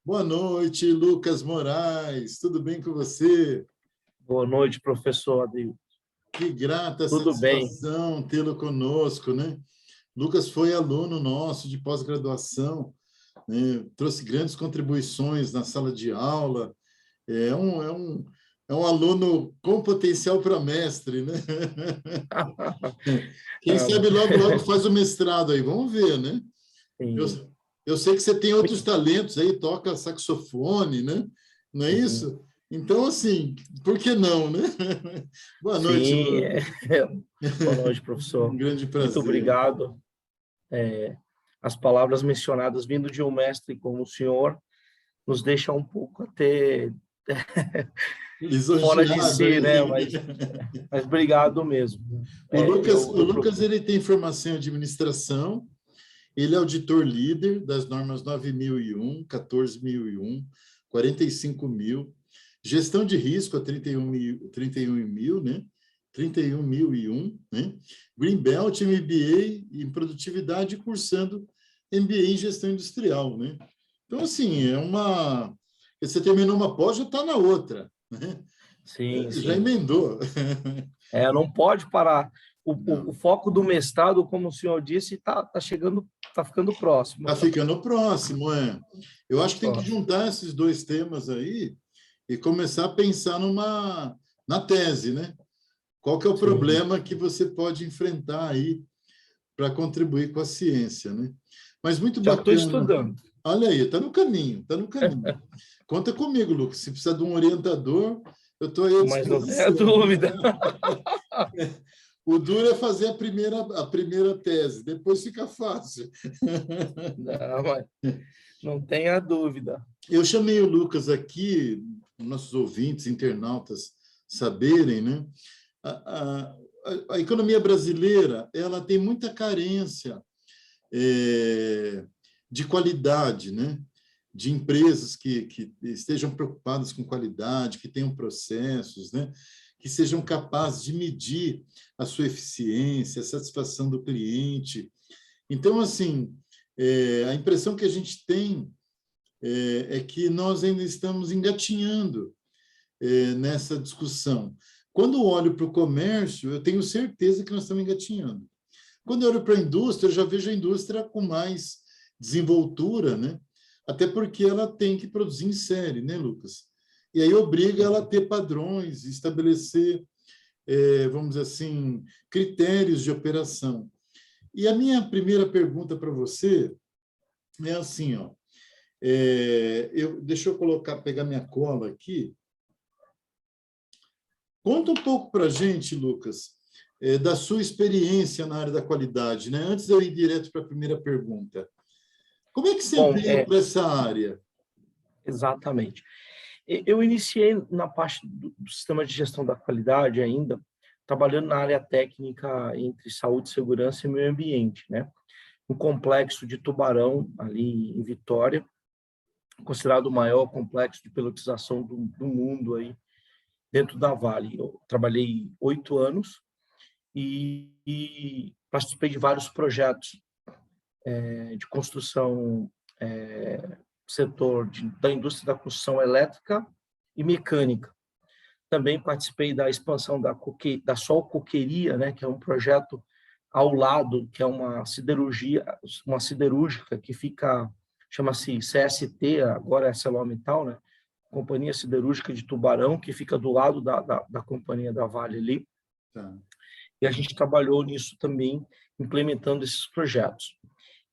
Boa noite, Lucas Moraes. Tudo bem com você? Boa noite, professor Adil. Que grata Tudo bem. satisfação tê-lo conosco, né? Lucas foi aluno nosso de pós-graduação, né? Trouxe grandes contribuições na sala de aula. É um aluno com potencial para mestre, né? Quem sabe logo faz o mestrado aí, vamos ver, né? Eu sei que você tem outros talentos aí, toca saxofone, né? Não é isso? Então, assim, por que não, né? Boa noite, Sim, Lucas. Boa noite, professor. Um grande prazer. Muito obrigado. As palavras mencionadas vindo de um mestre como o senhor nos deixam um pouco até fora de si, né? Mas obrigado mesmo. O Lucas ele tem formação em administração, ele é auditor líder das normas 9.001, 14.001, 45.000, gestão de risco a 31.000, né? 31.001, né? Greenbelt, MBA em produtividade, cursando MBA em gestão industrial, né? Então, assim, você terminou uma pós, já está na outra, né? Sim. Já emendou. Não pode parar. O foco do mestrado, como o senhor disse, está chegando, está ficando próximo. Está ficando próximo, é. Eu acho que tem que juntar esses dois temas aí e começar a pensar na tese, né? Qual que é o problema que você pode enfrentar aí para contribuir com a ciência, né? Mas muito bacana. Já estou estudando. Olha aí, está no caminho, está no caminho. Conta comigo, Lucas. Se precisar de um orientador, eu estou aí à disposição. Mas não tenha dúvida. O duro é fazer a primeira tese, depois fica fácil. Não tenha dúvida. Eu chamei o Lucas aqui, nossos ouvintes, internautas, saberem, né? A economia brasileira ela tem muita carência de qualidade, né? De empresas que estejam preocupadas com qualidade, que tenham processos, né? Que sejam capazes de medir a sua eficiência, a satisfação do cliente. Então, assim, a impressão que a gente tem é que nós ainda estamos engatinhando nessa discussão. Quando eu olho para o comércio, eu tenho certeza que nós estamos engatinhando. Quando eu olho para a indústria, eu já vejo a indústria com mais desenvoltura, né? Até porque ela tem que produzir em série, né, Lucas? E aí obriga ela a ter padrões, estabelecer, vamos dizer assim, critérios de operação. E a minha primeira pergunta para você é assim, ó. Deixa eu pegar minha cola aqui. Conta um pouco para a gente, Lucas, da sua experiência na área da qualidade, né? Antes de eu ir direto para a primeira pergunta. Como é que você veio para essa área? Exatamente. Eu iniciei na parte do sistema de gestão da qualidade ainda, trabalhando na área técnica entre saúde, segurança e meio ambiente, né? Um complexo de Tubarão, ali em Vitória, considerado o maior complexo de pelotização do mundo aí, dentro da Vale. Eu trabalhei 8 anos e participei de vários projetos de construção, setor da indústria da construção elétrica e mecânica. Também participei da expansão da Sol Coqueria, né, que é um projeto ao lado, que é uma siderúrgica que fica, chama-se CST, agora é ArcelorMittal, né? Companhia Siderúrgica de Tubarão, que fica do lado da companhia da Vale ali. Tá. E a gente trabalhou nisso também, implementando esses projetos.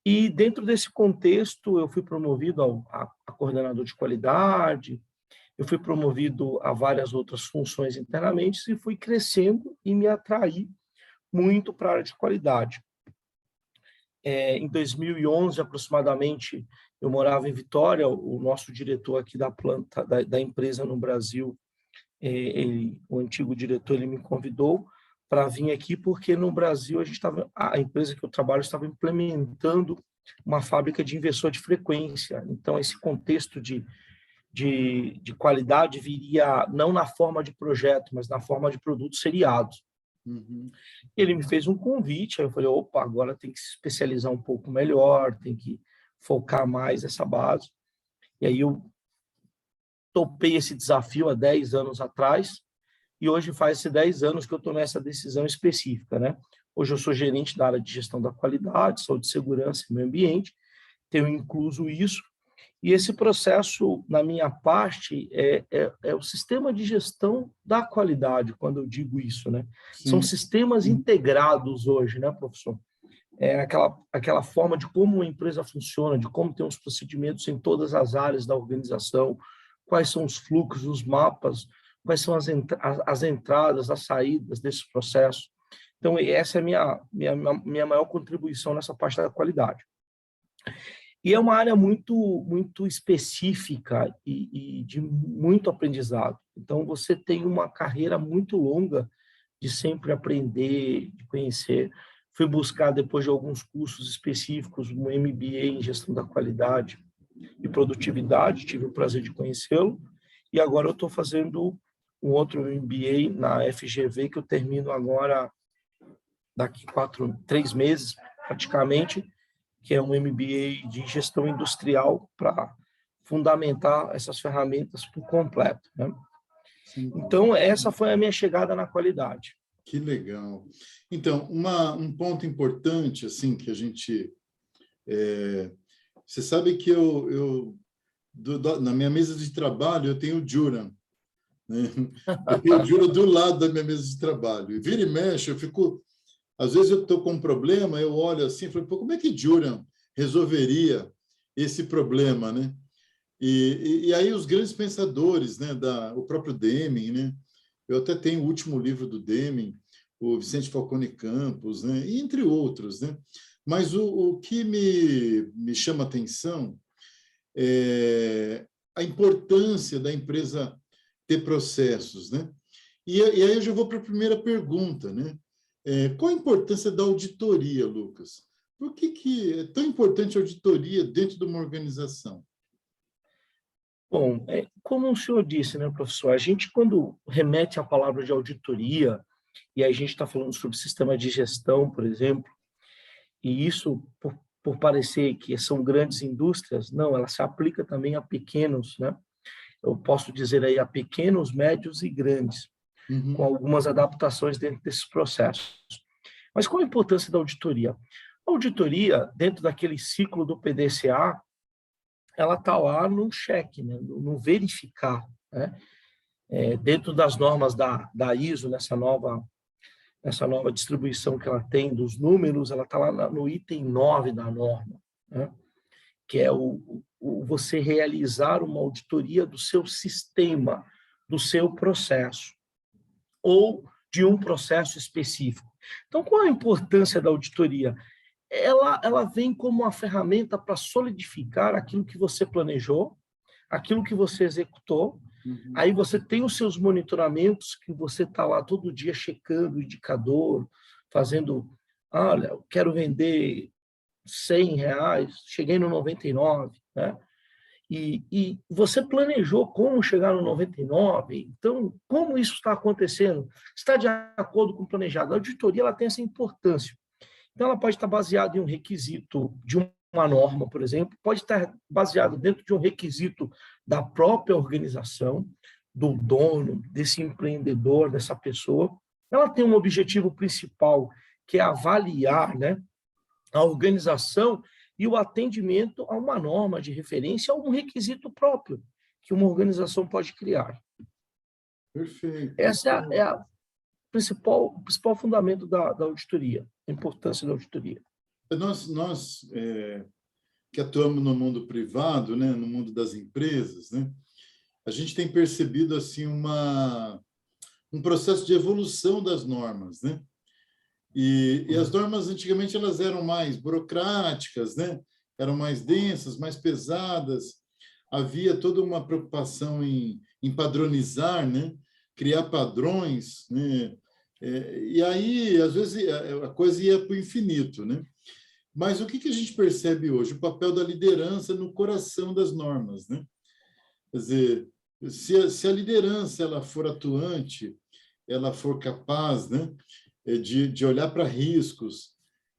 E dentro desse contexto, eu fui promovido a coordenador de qualidade, eu fui promovido a várias outras funções internamente e fui crescendo e me atraí muito para a área de qualidade. Em 2011, aproximadamente, eu morava em Vitória, o nosso diretor aqui da planta, da empresa no Brasil, o antigo diretor, ele me convidou para vir aqui, porque no Brasil a empresa que eu trabalho estava implementando uma fábrica de inversor de frequência. Então, esse contexto de qualidade viria não na forma de projeto, mas na forma de produtos seriados. Uhum. Ele me fez um convite, aí eu falei, opa, agora tem que se especializar um pouco melhor, tem que focar mais essa base. E aí eu topei esse desafio há 10 anos atrás, e hoje faz 10 anos que eu tomei essa decisão específica, né? Hoje eu sou gerente da área de gestão da qualidade, saúde, segurança e meio ambiente, tenho incluso isso, e esse processo, na minha parte, é o sistema de gestão da qualidade, quando eu digo isso, né? São Sim. sistemas integrados hoje, né, professor? É aquela forma de como a empresa funciona, de como tem os procedimentos em todas as áreas da organização, quais são os fluxos, os mapas, quais são as entradas, as saídas desse processo. Então, essa é a minha maior contribuição nessa parte da qualidade. E é uma área muito específica e de muito aprendizado. Então, você tem uma carreira muito longa de sempre aprender, de conhecer. Fui buscar, depois de alguns cursos específicos, um MBA em gestão da qualidade e produtividade, tive o prazer de conhecê-lo, e agora eu estou fazendo um outro MBA na FGV, que eu termino agora daqui 3 meses, praticamente, que é um MBA de gestão industrial para fundamentar essas ferramentas por completo, né? Sim. Então, essa foi a minha chegada na qualidade. Que legal. Então, um ponto importante, assim, que a gente... você sabe que na minha mesa de trabalho, eu tenho o Jura, né? Eu tenho o Jura do lado da minha mesa de trabalho. E vira e mexe, eu fico... Às vezes eu estou com um problema, eu olho assim e falo, pô, como é que Jura resolveria esse problema, né? E aí os grandes pensadores, né, o próprio Deming, né? Eu até tenho o último livro do Deming, o Vicente Falcone Campos, né? E entre outros, né? Mas o que me chama a atenção é a importância da empresa ter processos, né? E aí eu já vou para a primeira pergunta, né? Qual a importância da auditoria, Lucas? Por que é tão importante a auditoria dentro de uma organização? Bom, como o senhor disse, né, professor, a gente, quando remete à palavra de auditoria, e a gente está falando sobre sistema de gestão, por exemplo, e isso, por parecer que são grandes indústrias, não, ela se aplica também a pequenos, né? Eu posso dizer aí a pequenos, médios e grandes, com Uhum. algumas adaptações dentro desses processos. Mas qual a importância da auditoria? A auditoria, dentro daquele ciclo do PDCA, ela está lá no cheque, né? No verificar, né? Dentro das normas da ISO, nessa nova distribuição que ela tem dos números, ela está lá no item 9 da norma, né? Que é você realizar uma auditoria do seu sistema, do seu processo, ou de um processo específico. Então, qual a importância da auditoria? Ela vem como uma ferramenta para solidificar aquilo que você planejou, aquilo que você executou. Uhum. Aí você tem os seus monitoramentos, que você está lá todo dia checando o indicador, fazendo, olha, eu quero vender R$100, cheguei no 99, né? E você planejou como chegar no 99, então, como isso está acontecendo? Está de acordo com o planejado? A auditoria ela tem essa importância. Então, ela pode estar baseada em um requisito de uma norma, por exemplo, pode estar baseado dentro de um requisito da própria organização, do dono, desse empreendedor, dessa pessoa. Ela tem um objetivo principal, que é avaliar, né, a organização e o atendimento a uma norma de referência, a um requisito próprio que uma organização pode criar. Perfeito. Essa é o principal fundamento da auditoria, a importância da auditoria. Nós que atuamos no mundo privado, né, no mundo das empresas, né, a gente tem percebido assim um processo de evolução das normas, né? E as normas antigamente elas eram mais burocráticas, né? Eram mais densas, mais pesadas. Havia toda uma preocupação em padronizar, né? Criar padrões, né? E aí, às vezes, a coisa ia para o infinito, né? Mas o que a gente percebe hoje? O papel da liderança no coração das normas, né? Quer dizer, se a liderança ela for atuante, ela for capaz, né, de olhar para riscos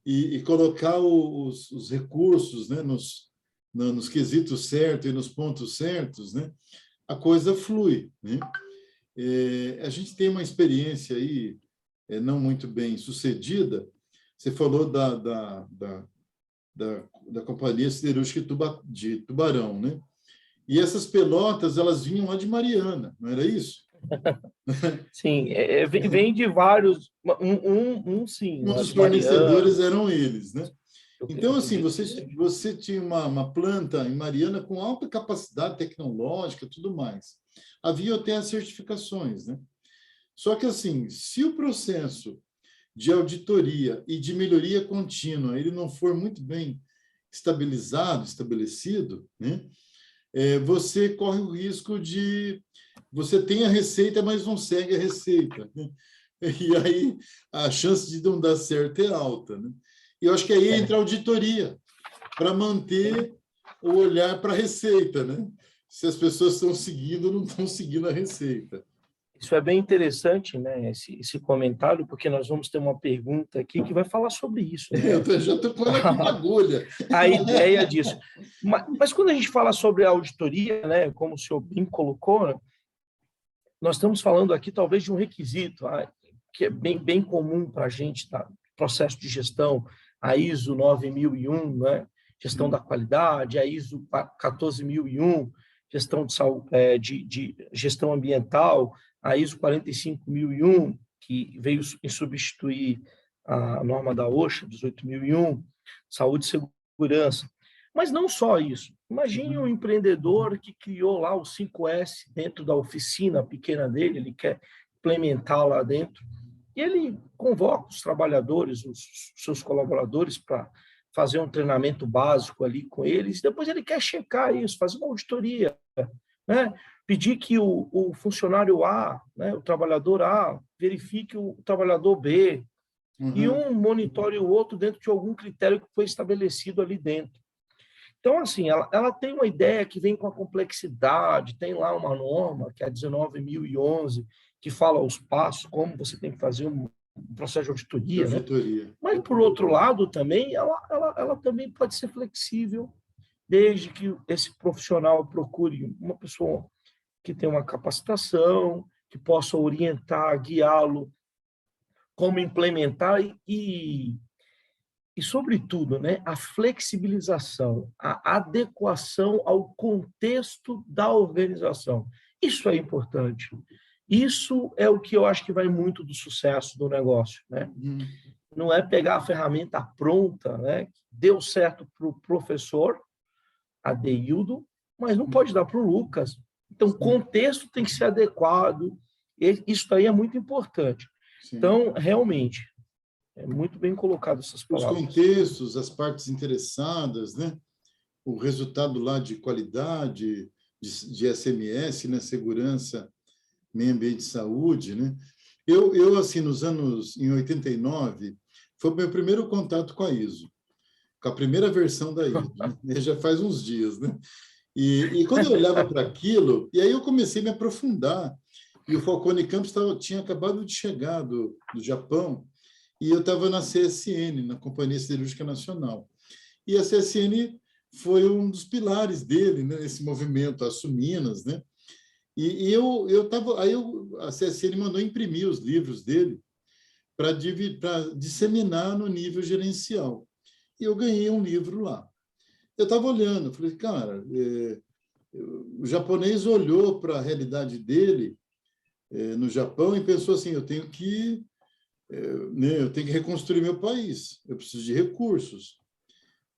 e colocar os recursos, né, nos quesitos certos e nos pontos certos, né, a coisa flui, né? A gente tem uma experiência aí não muito bem sucedida. Você falou da Companhia Siderúrgica de Tubarão, né? E essas pelotas, elas vinham lá de Mariana, não era isso? Sim, vem de vários, sim, Um lá dos de Mariana. fornecedores eram eles, né? Eu Então, assim, acredito que seja. você tinha uma planta em Mariana com alta capacidade tecnológica, tudo mais. Havia até as certificações, né? Só que, assim, se o processo de auditoria e de melhoria contínua ele não for muito bem estabelecido, né? Você corre o risco de... Você tem a receita, mas não segue a receita, né? E aí a chance de não dar certo é alta, né? E eu acho que aí entra a auditoria, para manter o olhar para a receita, né? Se as pessoas estão seguindo ou não estão seguindo a receita. Isso é bem interessante, né, esse comentário, porque nós vamos ter uma pergunta aqui que vai falar sobre isso, né? Eu já estou falando aqui de agulha. A ideia disso. Mas quando a gente fala sobre a auditoria, né, como o senhor bem colocou, né, nós estamos falando aqui talvez de um requisito que é bem comum para a gente, tá? Processo de gestão, a ISO 9001, né? Gestão da qualidade, a ISO 14001, gestão de gestão ambiental, a ISO 45001, que veio em substituir a norma da OSHA, 18001, saúde e segurança. Mas não só isso. Imagine um empreendedor que criou lá o 5S dentro da oficina pequena dele, ele quer implementar lá dentro, e ele convoca os trabalhadores, os seus colaboradores, para fazer um treinamento básico ali com eles, depois ele quer checar isso, fazer uma auditoria, né? Pedir que o funcionário A, né, o trabalhador A, verifique o trabalhador B, e um monitore o outro dentro de algum critério que foi estabelecido ali dentro. Então, assim, ela tem uma ideia que vem com a complexidade, tem lá uma norma, que é a 19.011, que fala os passos, como você tem que fazer um processo de auditoria, né? Mas, por outro lado, também, ela também pode ser flexível, desde que esse profissional procure uma pessoa que tenha uma capacitação, que possa orientar, guiá-lo, como implementar e, sobretudo, né, a flexibilização, a adequação ao contexto da organização. Isso é importante. Isso é o que eu acho que vai muito do sucesso do negócio, né? Não é pegar a ferramenta pronta, né? Deu certo para o professor Adeildo, mas não pode dar para o Lucas. Então, o contexto tem que ser adequado. Isso aí é muito importante. Sim. Então, realmente, é muito bem colocado essas palavras. Os contextos, as partes interessadas, né? O resultado lá de qualidade, de SMS, né? Segurança, meio ambiente e saúde, né? Eu assim, em 89, foi o meu primeiro contato com a ISO, com a primeira versão da ISO, né? Já faz uns dias, né? E quando eu olhava para aquilo, e aí eu comecei a me aprofundar, e o Falcone Campos tinha acabado de chegar do Japão, e eu estava na CSN, na Companhia Siderúrgica Nacional. E a CSN foi um dos pilares dele, né, nesse movimento, a Suminas, né? E a CSN mandou imprimir os livros dele para disseminar no nível gerencial. E eu ganhei um livro lá. Eu estava olhando, falei, cara, o japonês olhou para a realidade dele no Japão e pensou assim, eu tenho que reconstruir meu país, eu preciso de recursos.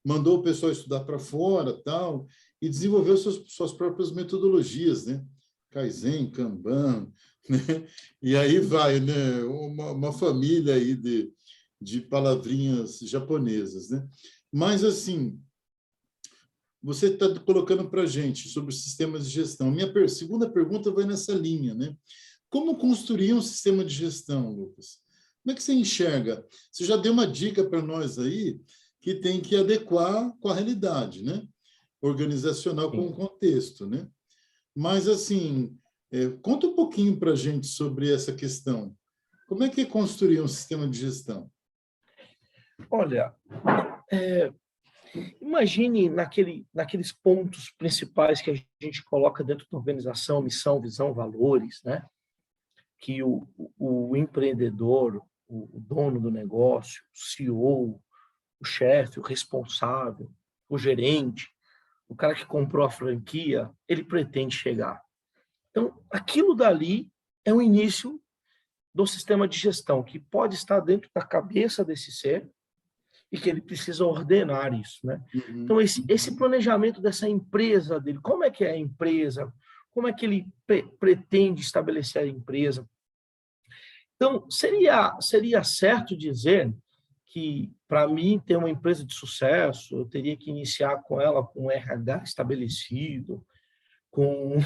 Mandou o pessoal estudar para fora, tal, e desenvolveu suas próprias metodologias, né? Kaizen, Kanban, né? E aí vai, né? Uma família aí de palavrinhas japonesas, né? Mas, assim, você está colocando para a gente sobre sistemas de gestão. Minha segunda pergunta vai nessa linha, né? Como construir um sistema de gestão, Lucas? Como é que você enxerga? Você já deu uma dica para nós aí que tem que adequar com a realidade, né? Organizacional com o contexto, né? Mas, assim, conta um pouquinho para a gente sobre essa questão. Como é que é construir um sistema de gestão? Olha, Imagine naqueles pontos principais que a gente coloca dentro da organização, missão, visão, valores, né? Que o empreendedor, o dono do negócio, o CEO, o chefe, o responsável, o gerente, o cara que comprou a franquia, ele pretende chegar. Então, aquilo dali é o início do sistema de gestão, que pode estar dentro da cabeça desse ser e que ele precisa ordenar isso, né? Então, esse planejamento dessa empresa dele, como é que é a empresa? Como é que ele pretende estabelecer a empresa? Então, seria certo dizer que, para mim, ter uma empresa de sucesso, eu teria que iniciar com ela com um RH estabelecido, com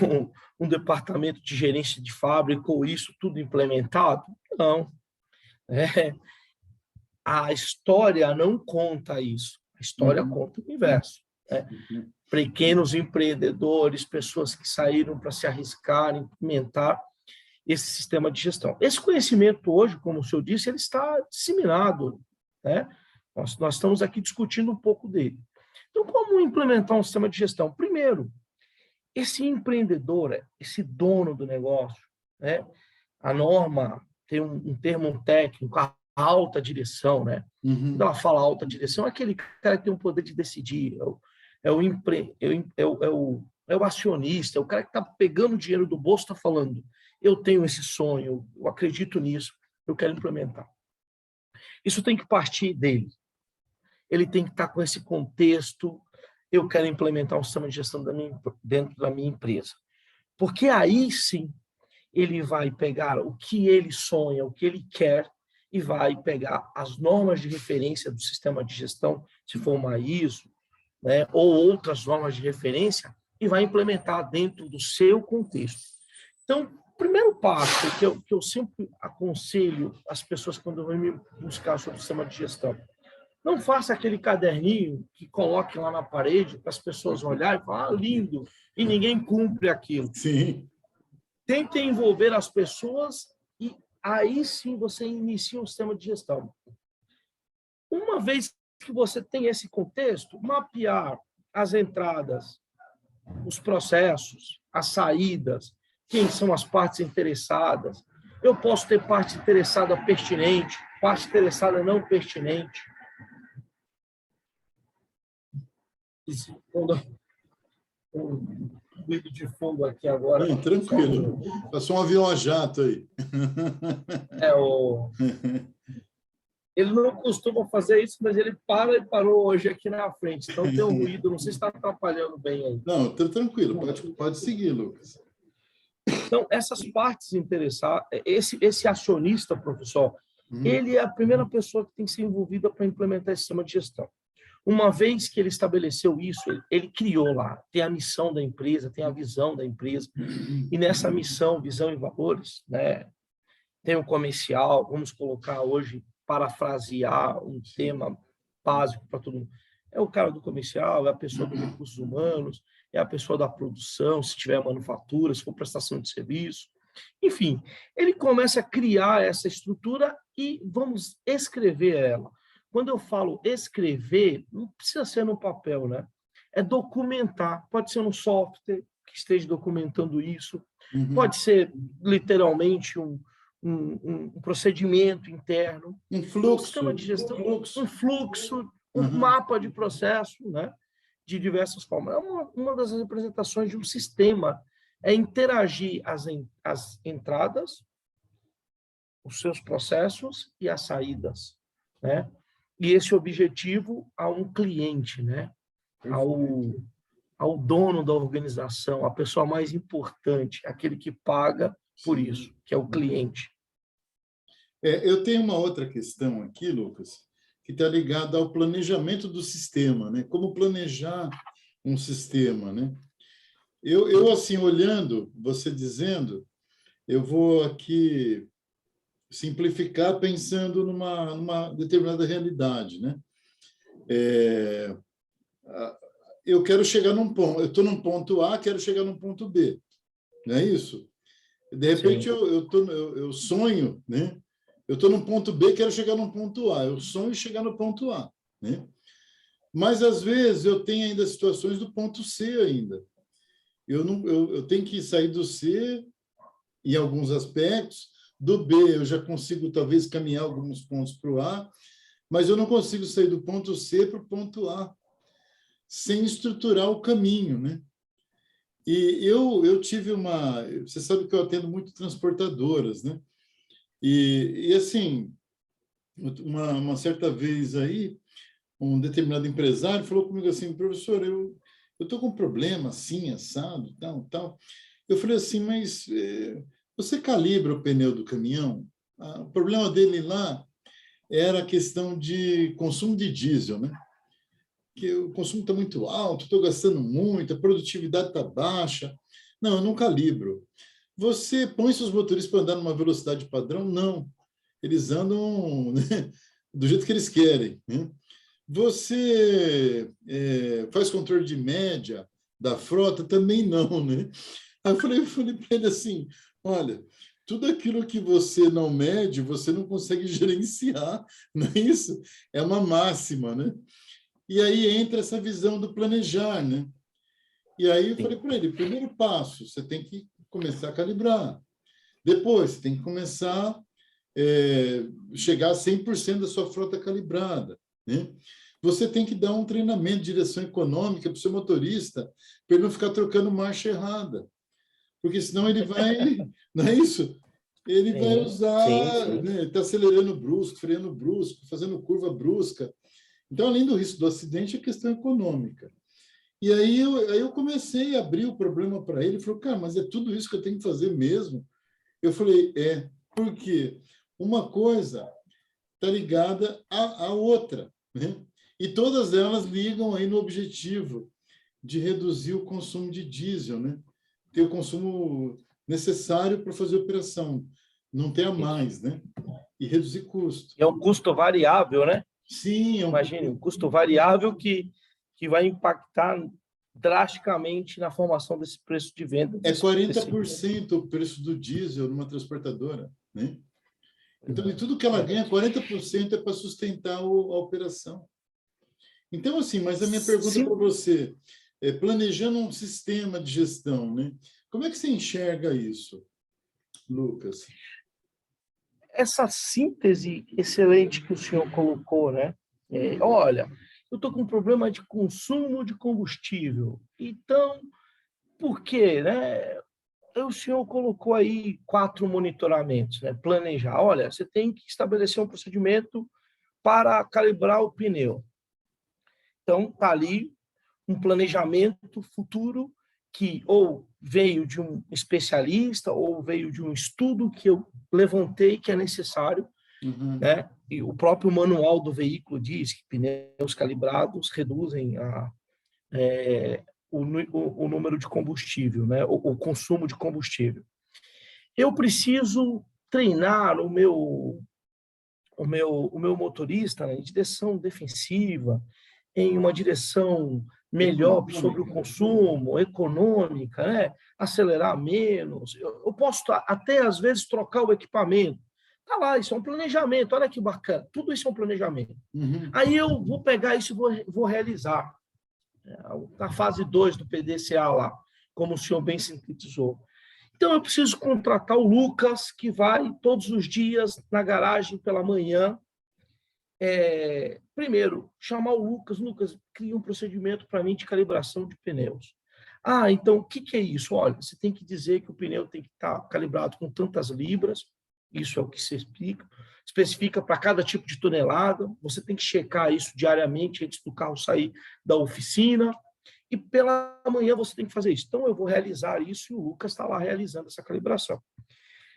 um departamento de gerência de fábrica, ou isso tudo implementado? Não. A história não conta isso. A história conta o inverso. Né? Pequenos empreendedores, pessoas que saíram para se arriscar, implementar esse sistema de gestão. Esse conhecimento hoje, como o senhor disse, ele está disseminado. Né? Nós estamos aqui discutindo um pouco dele. Então, como implementar um sistema de gestão? Primeiro, esse empreendedor, esse dono do negócio, né? A norma tem um termo técnico, a alta direção, né? Quando ela fala alta direção, é aquele cara que tem o poder de decidir, é o acionista, é o cara que está pegando o dinheiro do bolso, está falando, eu tenho esse sonho, eu acredito nisso, eu quero implementar. Isso tem que partir dele. Ele tem que estar com esse contexto, eu quero implementar um sistema de gestão dentro da minha empresa. Porque aí sim, ele vai pegar o que ele sonha, o que ele quer, e vai pegar as normas de referência do sistema de gestão, se for uma ISO, né, ou outras normas de referência, e vai implementar dentro do seu contexto. Então, o primeiro passo que eu sempre aconselho as pessoas quando vão me buscar sobre o sistema de gestão, não faça aquele caderninho que coloque lá na parede para as pessoas olharem e falar, lindo, e ninguém cumpre aquilo. Sim. Tente envolver as pessoas e aí sim você inicia um sistema de gestão. Uma vez que você tem esse contexto, mapear as entradas, os processos, as saídas, quem são as partes interessadas. Eu posso ter parte interessada pertinente, parte interessada não pertinente. Um ruído de fundo aqui agora. Não, tranquilo. Passou um avião a jato aí. Ele não costuma fazer isso, mas ele parou hoje aqui na frente. Então tem um ruído, não sei se está atrapalhando bem aí. Não, tranquilo, pode seguir, Lucas. Então, essas partes interessadas, esse acionista, professor, ele é a primeira pessoa que tem que ser envolvida para implementar esse sistema de gestão. Uma vez que ele estabeleceu isso, ele criou lá, tem a missão da empresa, tem a visão da empresa, e nessa missão, visão e valores, né, tem o comercial, vamos colocar hoje, parafrasear um tema básico para todo mundo. É o cara do comercial, é a pessoa dos recursos humanos, é a pessoa da produção, se tiver manufatura, se for prestação de serviço. Enfim, ele começa a criar essa estrutura e vamos escrever ela. Quando eu falo escrever, não precisa ser no papel, né? É documentar. Pode ser no software que esteja documentando isso. Pode ser, literalmente, um procedimento interno. Um fluxo. Um sistema de gestão, um fluxo, um mapa de processo, né? De diversas formas. É uma das representações de um sistema. É interagir as entradas, os seus processos e as saídas, né? E esse objetivo a um cliente, né? Ao dono da organização, a pessoa mais importante, aquele que paga por isso, que é o cliente. Eu tenho uma outra questão aqui, Lucas, que está ligada ao planejamento do sistema, né? Como planejar um sistema, né? Eu assim, olhando, você dizendo, eu vou aqui simplificar pensando numa determinada realidade, né? Eu quero chegar num ponto, eu estou num ponto A, quero chegar num ponto B, não é isso? De repente eu sonho, né? Eu estou num ponto B, quero chegar num ponto A, eu sonho chegar no ponto A, né? Mas, às vezes, eu tenho ainda situações do ponto C ainda. Eu tenho que sair do C em alguns aspectos, do B eu já consigo, talvez, caminhar alguns pontos para o A, mas eu não consigo sair do ponto C para o ponto A, sem estruturar o caminho, né? E eu tive uma... Você sabe que eu atendo muito transportadoras, né? E assim, uma certa vez aí, um determinado empresário falou comigo assim, professor, eu estou com um problema assim, assado, tal, tal. Eu falei assim, mas você calibra o pneu do caminhão? O problema dele lá era a questão de consumo de diesel, né? Que o consumo está muito alto, estou gastando muito, a produtividade está baixa. Não, eu não calibro. Você põe seus motoristas para andar numa velocidade padrão? Não. Eles andam, né, do jeito que eles querem, né? Você faz controle de média da frota? Também não, né? Aí eu falei para ele assim, olha, tudo aquilo que você não mede, você não consegue gerenciar, não é isso? É uma máxima, né? E aí entra essa visão do planejar, né? E aí eu falei para ele, primeiro passo, você tem que começar a calibrar. Depois, você tem que começar a chegar a 100% da sua frota calibrada, né? Você tem que dar um treinamento de direção econômica para o seu motorista, para ele não ficar trocando marcha errada, porque senão ele vai, não é isso? Ele vai usar, né? Ele está acelerando brusco, freando brusco, fazendo curva brusca. Então, além do risco do acidente, a questão econômica. E aí eu comecei a abrir o problema para ele. Ele falou, cara, mas é tudo isso que eu tenho que fazer mesmo? Eu falei, por quê? Uma coisa está ligada à outra, né? E todas elas ligam aí no objetivo de reduzir o consumo de diesel, né? Ter o consumo necessário para fazer a operação, não ter a mais, né? E reduzir custo. É um custo variável, né? Sim, Imagine, um custo variável que vai impactar drasticamente na formação desse preço de venda. É 40% o preço do diesel numa transportadora, né? Então, de tudo que ela ganha, 40% é para sustentar a operação. Então, assim, mas a minha pergunta para você é, planejando um sistema de gestão, né? Como é que você enxerga isso, Lucas? Essa síntese excelente que o senhor colocou, né? Olha, eu estou com um problema de consumo de combustível. Então, por quê, né? O senhor colocou aí 4 monitoramentos, né? Planejar. Olha, você tem que estabelecer um procedimento para calibrar o pneu. Então, está ali um planejamento futuro que ou veio de um especialista ou veio de um estudo que eu levantei que é necessário, né? E o próprio manual do veículo diz que pneus calibrados reduzem o número de combustível, né? O consumo de combustível. Eu preciso treinar o meu motorista, né, em direção defensiva, em uma direção melhor sobre o consumo, econômica, né? Acelerar menos. Eu posso até, às vezes, trocar o equipamento. Tá lá, isso é um planejamento, olha que bacana. Tudo isso é um planejamento. Aí eu vou pegar isso e vou realizar. Na fase 2 do PDCA lá, como o senhor bem sintetizou. Então, eu preciso contratar o Lucas, que vai todos os dias na garagem pela manhã. Primeiro, chamar o Lucas. Lucas, cria um procedimento para mim de calibração de pneus. Então, o que é isso? Olha, você tem que dizer que o pneu tem que estar calibrado com tantas libras, isso é o que se especifica para cada tipo de tonelada, você tem que checar isso diariamente antes do carro sair da oficina, e pela manhã você tem que fazer isso. Então, eu vou realizar isso e o Lucas está lá realizando essa calibração.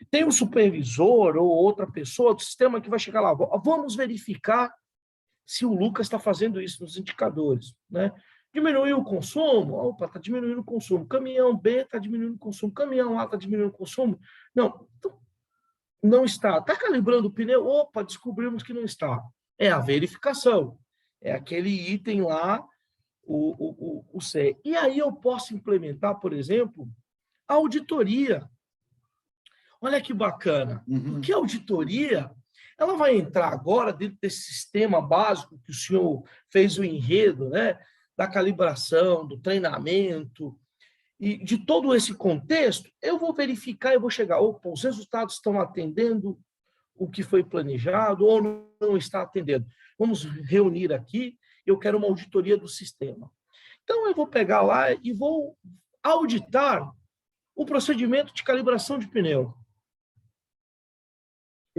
Tem um supervisor ou outra pessoa do sistema que vai chegar lá. Vamos verificar se o Lucas está fazendo isso nos indicadores, né? Diminuiu o consumo? Opa, está diminuindo o consumo. Caminhão B está diminuindo o consumo. Caminhão A está diminuindo o consumo? Não, não está. Está calibrando o pneu? Opa, descobrimos que não está. É a verificação. É aquele item lá, o C. E aí eu posso implementar, por exemplo, a auditoria. Olha que bacana. Porque a auditoria ela vai entrar agora dentro desse sistema básico que o senhor fez o enredo, né? Da calibração, do treinamento, e de todo esse contexto, eu vou verificar e vou chegar, opa, os resultados estão atendendo o que foi planejado ou não está atendendo. Vamos reunir aqui, eu quero uma auditoria do sistema. Então, eu vou pegar lá e vou auditar o procedimento de calibração de pneu,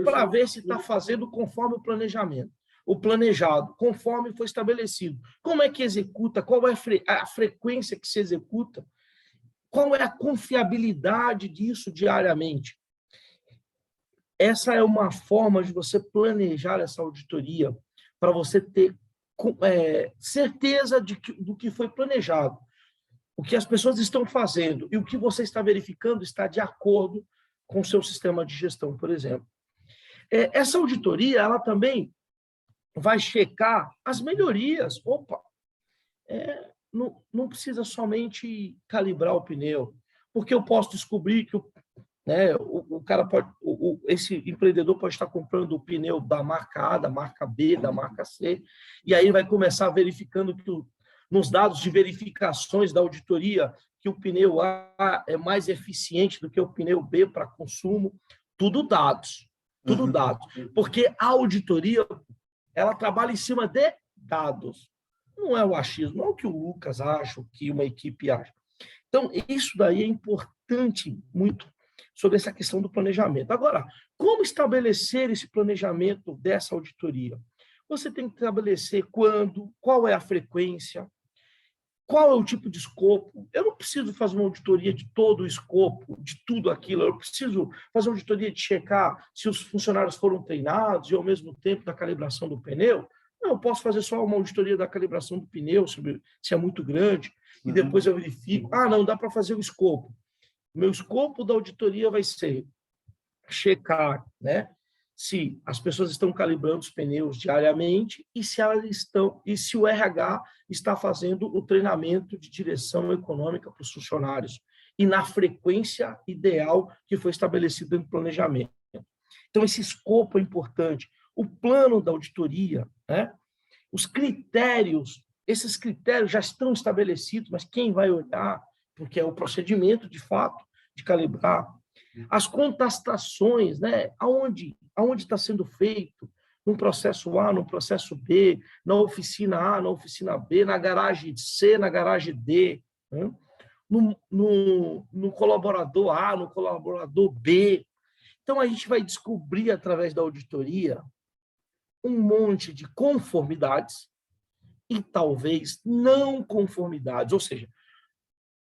para ver se está fazendo conforme o planejamento, o planejado, conforme foi estabelecido. Como é que executa, qual é a frequência que se executa, qual é a confiabilidade disso diariamente. Essa é uma forma de você planejar essa auditoria, para você ter certeza do que foi planejado, o que as pessoas estão fazendo e o que você está verificando está de acordo com o seu sistema de gestão, por exemplo. Essa auditoria, ela também vai checar as melhorias. Opa, não precisa somente calibrar o pneu, porque eu posso descobrir que o cara pode, esse empreendedor pode estar comprando o pneu da marca A, da marca B, da marca C, e aí vai começar verificando que nos dados de verificações da auditoria, que o pneu A é mais eficiente do que o pneu B para consumo, tudo dados. Tudo dados. Porque a auditoria, ela trabalha em cima de dados. Não é o achismo, não é o que o Lucas acha, o que uma equipe acha. Então, isso daí é importante muito sobre essa questão do planejamento. Agora, como estabelecer esse planejamento dessa auditoria? Você tem que estabelecer quando, qual é a frequência, qual é o tipo de escopo. Eu não preciso fazer uma auditoria de todo o escopo, de tudo aquilo. Eu preciso fazer uma auditoria de checar se os funcionários foram treinados e, ao mesmo tempo, da calibração do pneu. Não, eu posso fazer só uma auditoria da calibração do pneu, se é muito grande, e depois eu verifico. Não, dá para fazer o escopo. O meu escopo da auditoria vai ser checar, né, se as pessoas estão calibrando os pneus diariamente e se elas estão, e se o RH está fazendo o treinamento de direção econômica para os funcionários e na frequência ideal que foi estabelecido no planejamento. Então, esse escopo é importante. O plano da auditoria, né, os critérios, esses critérios já estão estabelecidos, mas quem vai olhar, porque é o procedimento, de fato, de calibrar. As contestações, né? Aonde está sendo feito, no processo A, no processo B, na oficina A, na oficina B, na garagem C, na garagem D, né? no colaborador A, no colaborador B. Então, a gente vai descobrir, através da auditoria, um monte de conformidades e talvez não conformidades, ou seja,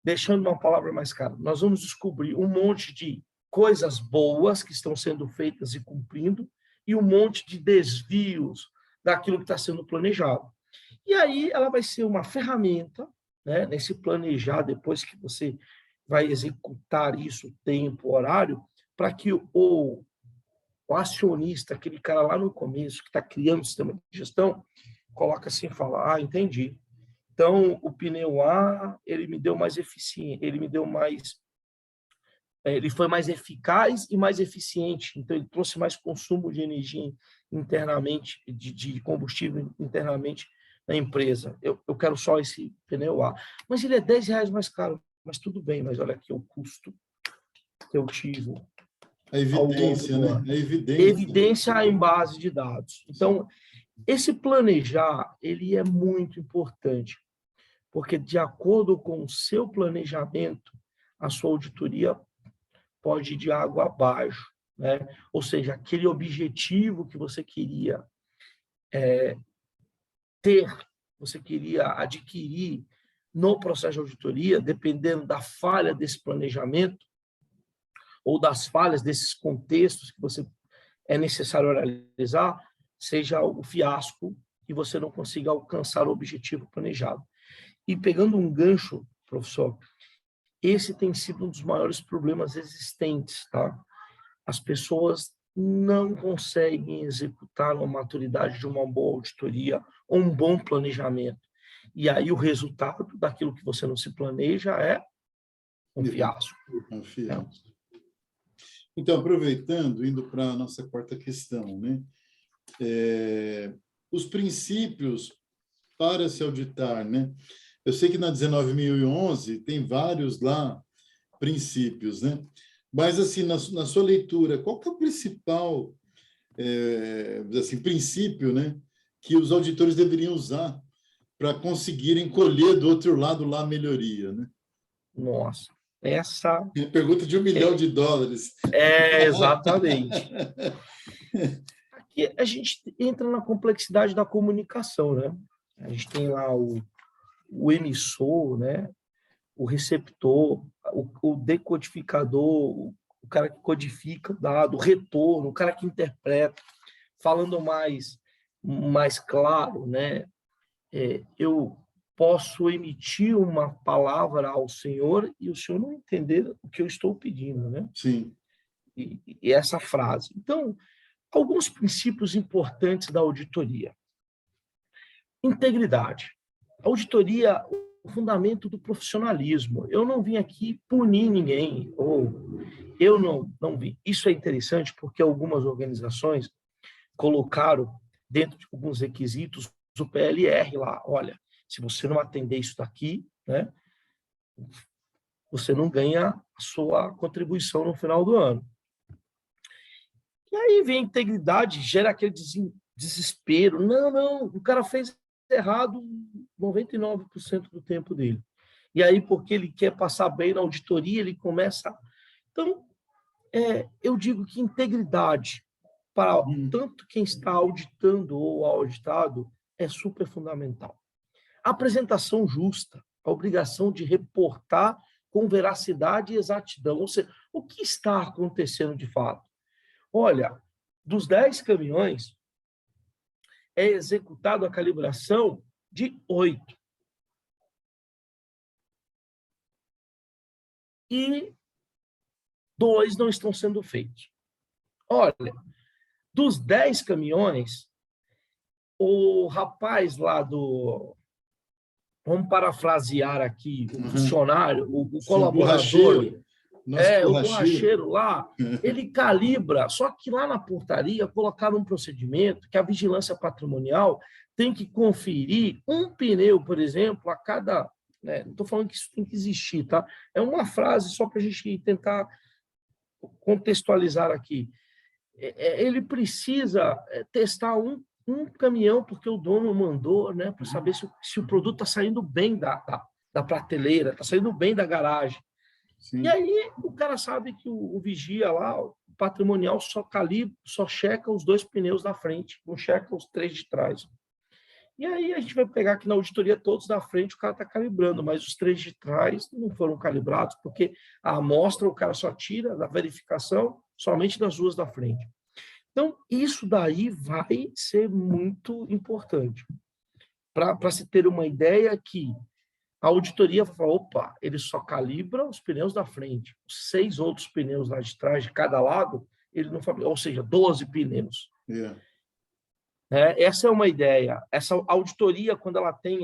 deixando uma palavra mais clara, nós vamos descobrir um monte de coisas boas que estão sendo feitas e cumprindo, e um monte de desvios daquilo que está sendo planejado. E aí ela vai ser uma ferramenta, né, nesse planejar, depois que você vai executar isso, tempo, horário, para que o acionista, aquele cara lá no começo, que está criando o sistema de gestão, coloca assim e fala, entendi. Então, o pneu A, ele me deu mais eficiente, ele foi mais eficaz e mais eficiente, então ele trouxe mais consumo de energia internamente, de combustível internamente na empresa. Eu quero só esse pneu A. Mas ele é R$10 mais caro, mas tudo bem, mas olha aqui o custo que eu tive. A evidência, né? A evidência em base de dados. Então, esse planejar, ele é muito importante, porque de acordo com o seu planejamento, a sua auditoria pode ir de água abaixo, né? Ou seja, aquele objetivo que você queria você queria adquirir no processo de auditoria, dependendo da falha desse planejamento ou das falhas desses contextos que você é necessário realizar, seja o fiasco e você não consiga alcançar o objetivo planejado. E pegando um gancho, professor, esse tem sido um dos maiores problemas existentes, tá? As pessoas não conseguem executar uma maturidade de uma boa auditoria ou um bom planejamento. E aí o resultado daquilo que você não se planeja é um fiasco. Um fiasco. Então, aproveitando, indo para a nossa quarta questão, né? Os princípios para se auditar, né? Eu sei que na 19.011 tem vários lá princípios, né? Mas, assim, na sua leitura, qual que é o principal assim, princípio, né, que os auditores deveriam usar para conseguirem colher do outro lado lá a melhoria, né? Nossa, essa Pergunta de $1 milhão. exatamente. Aqui a gente entra na complexidade da comunicação, né? A gente tem lá o emissor, né? O receptor, o decodificador, o cara que codifica o dado, o retorno, o cara que interpreta. Falando mais claro, né? Eu posso emitir uma palavra ao Senhor e o Senhor não entender o que eu estou pedindo, né? Sim. E essa frase. Então, alguns princípios importantes da auditoria. Integridade. Auditoria, o fundamento do profissionalismo. Eu não vim aqui punir ninguém, ou eu não vim. Isso é interessante porque algumas organizações colocaram dentro de alguns requisitos o PLR lá. Olha, se você não atender isso daqui, né, você não ganha a sua contribuição no final do ano. E aí vem a integridade, gera aquele desespero. Não, o cara fez errado 99% do tempo dele. E aí, porque ele quer passar bem na auditoria, ele começa... Então, eu digo que integridade para tanto quem está auditando ou auditado é super fundamental. Apresentação justa, a obrigação de reportar com veracidade e exatidão. Ou seja, o que está acontecendo de fato? Olha, dos 10 caminhões, é executada a calibração de 8. E 2 não estão sendo feitos. Olha, dos 10 caminhões, o rapaz lá do... Vamos parafrasear aqui, o funcionário, o colaborador... O borracheiro lá, ele calibra, só que lá na portaria colocaram um procedimento que a vigilância patrimonial tem que conferir um pneu, por exemplo, a cada... Né, não estou falando que isso tem que existir, tá? É uma frase só para a gente tentar contextualizar aqui. Ele precisa testar um caminhão, porque o dono mandou, né, para saber se o produto está saindo bem da prateleira, está saindo bem da garagem. Sim. E aí o cara sabe que o vigia lá, o patrimonial, só checa os 2 pneus da frente, não checa os 3 de trás. E aí a gente vai pegar aqui na auditoria todos da frente, o cara está calibrando, mas os 3 de trás não foram calibrados, porque a amostra o cara só tira da verificação somente das 2 da frente. Então, isso daí vai ser muito importante. Para se ter uma ideia que a auditoria vai falar, opa, ele só calibra os pneus da frente. Os 6 outros pneus lá de trás, de cada lado, ele não fabrica, ou seja, 12 pneus. Yeah. Essa é uma ideia. Essa auditoria, quando ela tem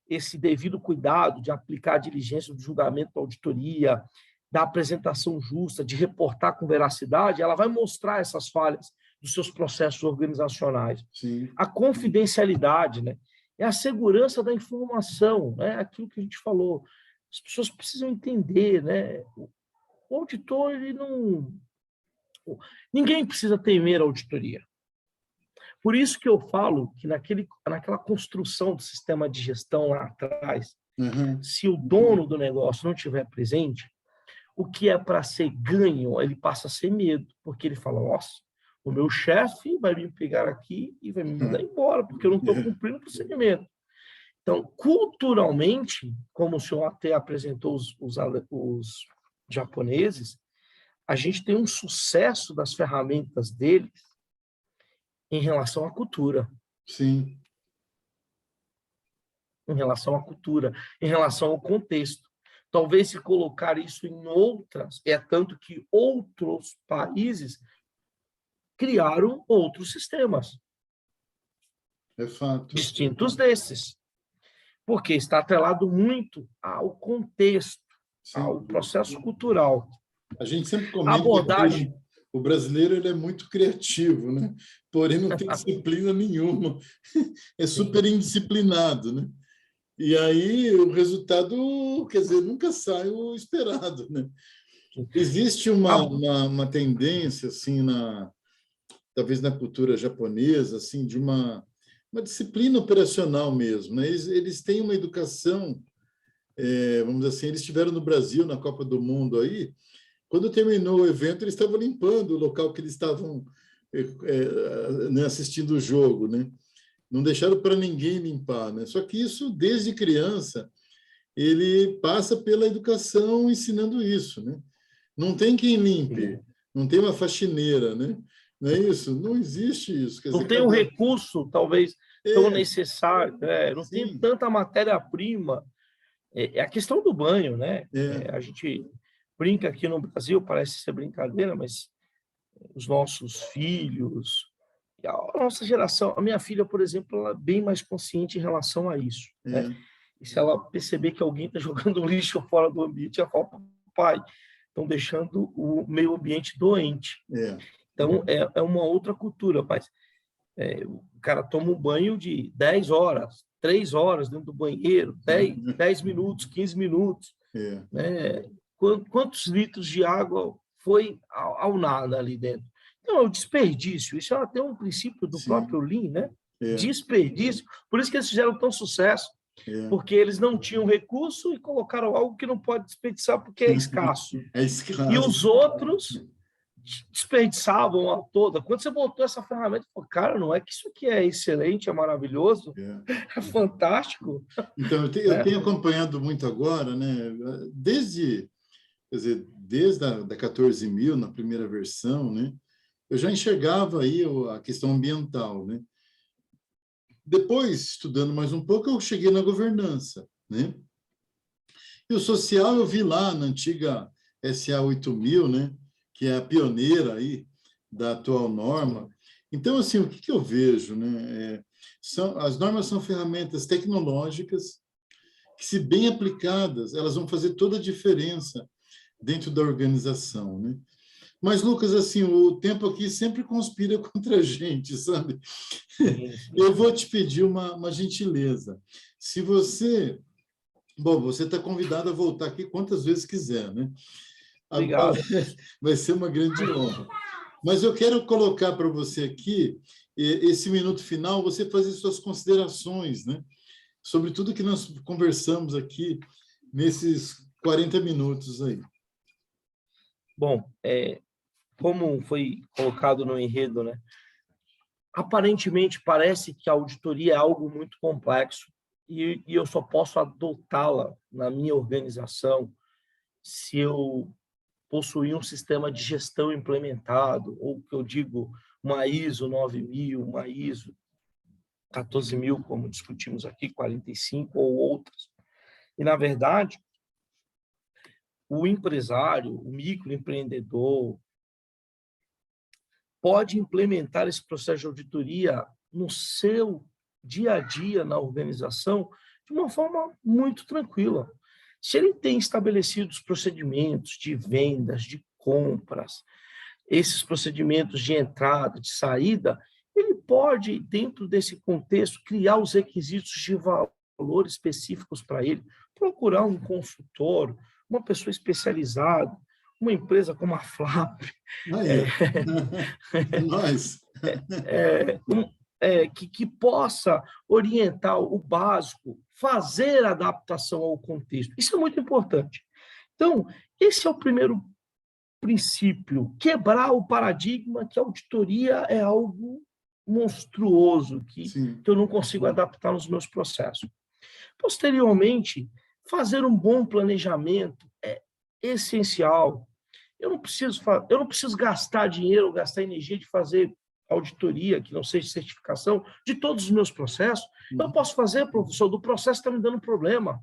esse devido cuidado de aplicar a diligência do julgamento da auditoria, da apresentação justa, de reportar com veracidade, ela vai mostrar essas falhas dos seus processos organizacionais. Sim. A confidencialidade, né? É a segurança da informação, né? Aquilo que a gente falou. As pessoas precisam entender, né? O auditor, ele não... Ninguém precisa temer a auditoria. Por isso que eu falo que naquela construção do sistema de gestão lá atrás, se o dono do negócio não estiver presente, o que é para ser ganho, ele passa a ser medo, porque ele fala, nossa, o meu chefe vai me pegar aqui e vai me mandar embora, porque eu não estou cumprindo o procedimento. Então, culturalmente, como o senhor até apresentou os japoneses, a gente tem um sucesso das ferramentas deles em relação à cultura. Sim. Em relação à cultura, em relação ao contexto. Talvez se colocar isso em outras, tanto que outros países criaram outros sistemas. É fato. Distintos desses. Porque está atrelado muito ao contexto, ao processo cultural. A gente sempre A comenta abordagem, que o brasileiro ele é muito criativo, né? Porém não tem disciplina nenhuma, é super indisciplinado, né? E aí o resultado, quer dizer, nunca sai o esperado, né? Existe a, uma tendência, assim, talvez na cultura japonesa, assim, de uma disciplina operacional mesmo, né? Eles têm uma educação, vamos dizer assim, eles estiveram no Brasil na Copa do Mundo aí, quando terminou o evento, eles estavam limpando o local que eles estavam né, assistindo o jogo, né? Não deixaram para ninguém limpar, né? Só que isso, desde criança, ele passa pela educação ensinando isso, né? Não tem quem limpe, não tem uma faxineira, né? Não é isso? Não existe isso. Quer não dizer, tem um recurso, talvez, tão é, necessário, não tem sim, tanta matéria-prima. É a questão do banho, né? é, A gente brinca aqui no Brasil, parece ser brincadeira, mas os nossos filhos, a nossa geração, a minha filha, por exemplo, ela é bem mais consciente em relação a isso, né? é, E se ela perceber que alguém está jogando lixo fora do ambiente, ela fala, pai, estão deixando o meio ambiente doente. é. Então, é uma outra cultura, pai. O cara toma um banho de 10 horas, 3 horas dentro do banheiro, 10 minutos, 15 minutos. É, Né? Quantos litros de água foi ao nada ali dentro? Então, é o desperdício. Isso é até um princípio do sim, próprio Lean, né? é, Desperdício. Por isso que eles fizeram tão sucesso, é. porque eles não tinham recurso e colocaram algo que não pode desperdiçar porque é escasso. É E escasso. os outros desperdiçavam a toda. Quando você botou essa ferramenta, falou, cara, não é que isso aqui é excelente, é maravilhoso, É. é fantástico, Então, eu né? tenho acompanhado muito agora, né? Desde, quer dizer, desde da 14.000, na primeira versão, né? Eu já enxergava aí a questão ambiental, né? Depois, estudando mais um pouco, eu cheguei na governança, né? E o social eu vi lá na antiga SA 8.000, né? Que é a pioneira aí da atual norma. Então, assim, o que eu vejo, né? As normas são ferramentas tecnológicas que, se bem aplicadas, elas vão fazer toda a diferença dentro da organização, né? Mas, Lucas, assim, o tempo aqui sempre conspira contra a gente, sabe? Sim, sim. Eu vou te pedir uma gentileza. Se você... Bom, você está convidado a voltar aqui quantas vezes quiser, né? Obrigado. Vai ser uma grande honra. Mas eu quero colocar para você aqui, esse minuto final, você fazer suas considerações, né? Sobre tudo que nós conversamos aqui nesses 40 minutos aí. Bom, como foi colocado no enredo, né? Aparentemente parece que a auditoria é algo muito complexo e eu só posso adotá-la na minha organização se eu possuir um sistema de gestão implementado, ou que eu digo uma ISO 9000, uma ISO 14.000, como discutimos aqui, 45 ou outras. E, na verdade, o empresário, o microempreendedor, pode implementar esse processo de auditoria no seu dia a dia na organização de uma forma muito tranquila. Se ele tem estabelecidos procedimentos de vendas, de compras, esses procedimentos de entrada, de saída, ele pode, dentro desse contexto, criar os requisitos de valor específicos para ele, procurar um consultor, uma pessoa especializada, uma empresa como a Flap, Aí, ó. É nóis. que possa orientar o básico, fazer adaptação ao contexto. Isso é muito importante. Então, esse é o primeiro princípio, quebrar o paradigma que a auditoria é algo monstruoso, que Sim, eu não consigo adaptar nos meus processos. Posteriormente, fazer um bom planejamento é essencial. Eu não preciso gastar dinheiro, gastar energia de fazer auditoria, que não seja certificação, de todos os meus processos. Eu posso fazer, professor, do processo que está me dando problema,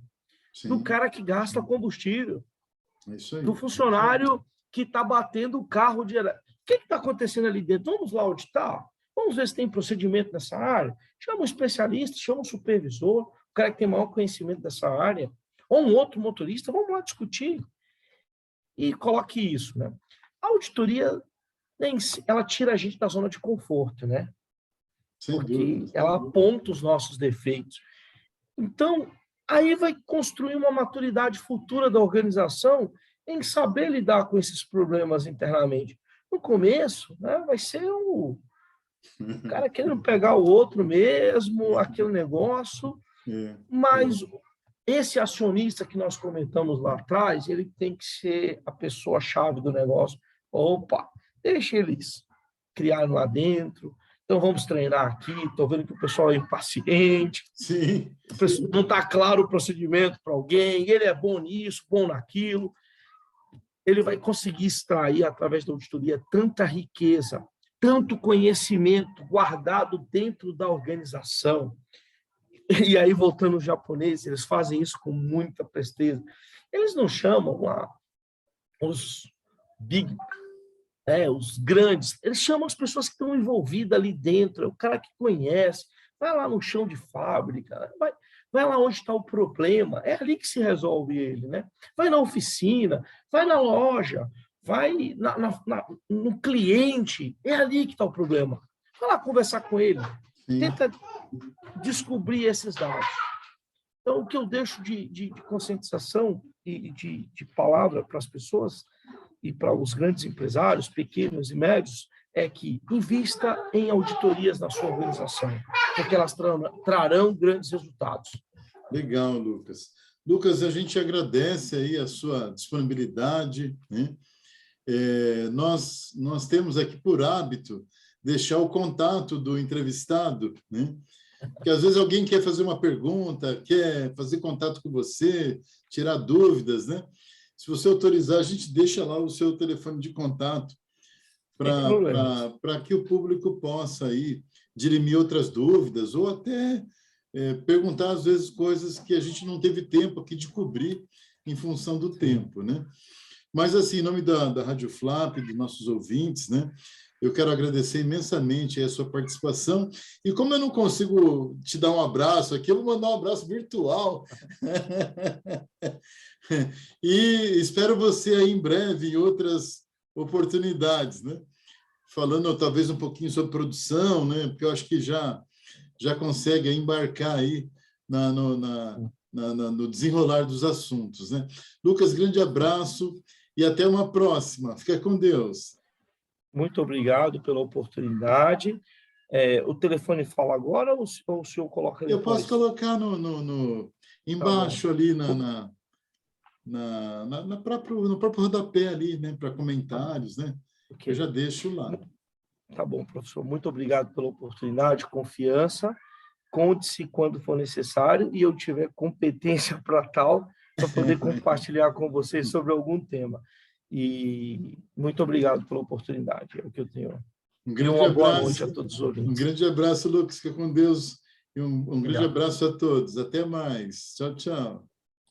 do sim. cara que gasta combustível, É isso do aí. funcionário que está batendo o carro de... O que está acontecendo ali dentro? Vamos lá auditar? Vamos ver se tem procedimento nessa área? Chama um especialista, chama um supervisor, o cara que tem maior conhecimento dessa área, ou um outro motorista, vamos lá discutir. E coloque isso, né? A auditoria, ela tira a gente da zona de conforto, né? Sem Porque dúvida, sem ela dúvida. aponta os nossos defeitos. Então, aí vai construir uma maturidade futura da organização em saber lidar com esses problemas internamente. No começo, né, vai ser o cara querendo pegar o outro mesmo, aquele negócio, É, mas esse acionista que nós comentamos lá atrás, ele tem que ser a pessoa-chave do negócio. Opa, deixa eles criarem lá dentro. Então, vamos treinar aqui. Estou vendo que o pessoal é impaciente, sim, não está claro o procedimento para alguém, ele é bom nisso, bom naquilo. Ele vai conseguir extrair, através da auditoria, tanta riqueza, tanto conhecimento guardado dentro da organização. E aí, voltando aos japoneses, eles fazem isso com muita presteza. Eles não chamam lá os big, os grandes, eles chamam as pessoas que estão envolvidas ali dentro, é o cara que conhece, vai lá no chão de fábrica, vai lá onde está o problema, é ali que se resolve ele, né? Vai na oficina, vai na loja, vai no cliente, é ali que está o problema. Vai lá conversar com ele, sim. tenta descobrir esses dados. Então, o que eu deixo de conscientização e de palavra para as pessoas e para os grandes empresários, pequenos e médios, é que invista em auditorias na sua organização, porque elas trarão grandes resultados. Legal, Lucas. Lucas, a gente agradece aí a sua disponibilidade, né? Nós temos aqui por hábito deixar o contato do entrevistado, né? Porque às vezes alguém quer fazer uma pergunta, quer fazer contato com você, tirar dúvidas, né? Se você autorizar, a gente deixa lá o seu telefone de contato para que o público possa aí dirimir outras dúvidas ou até perguntar, às vezes, coisas que a gente não teve tempo aqui de cobrir em função do tempo, né? Mas, assim, em nome da Rádio Flap, dos nossos ouvintes, né? Eu quero agradecer imensamente a sua participação. E como eu não consigo te dar um abraço aqui, eu vou mandar um abraço virtual. E espero você aí em breve em outras oportunidades, né? Falando talvez um pouquinho sobre produção, né? Porque eu acho que já consegue embarcar aí no desenrolar dos assuntos, né? Lucas, grande abraço e até uma próxima. Fica com Deus. Muito obrigado pela oportunidade. O telefone fala agora ou o senhor coloca depois? Eu posso colocar embaixo Tá ali no próprio rodapé ali, né, para comentários, né? Okay. Eu já deixo lá. Tá bom, professor. Muito obrigado pela oportunidade, confiança. Conte-se quando for necessário e eu tiver competência para tal, para poder compartilhar com vocês sobre algum tema. E muito obrigado pela oportunidade. É o que eu tenho. Uma boa noite a todos os ouvintes. Um grande abraço, Lucas. Fica com Deus. E um grande abraço a todos. Até mais. Tchau, tchau.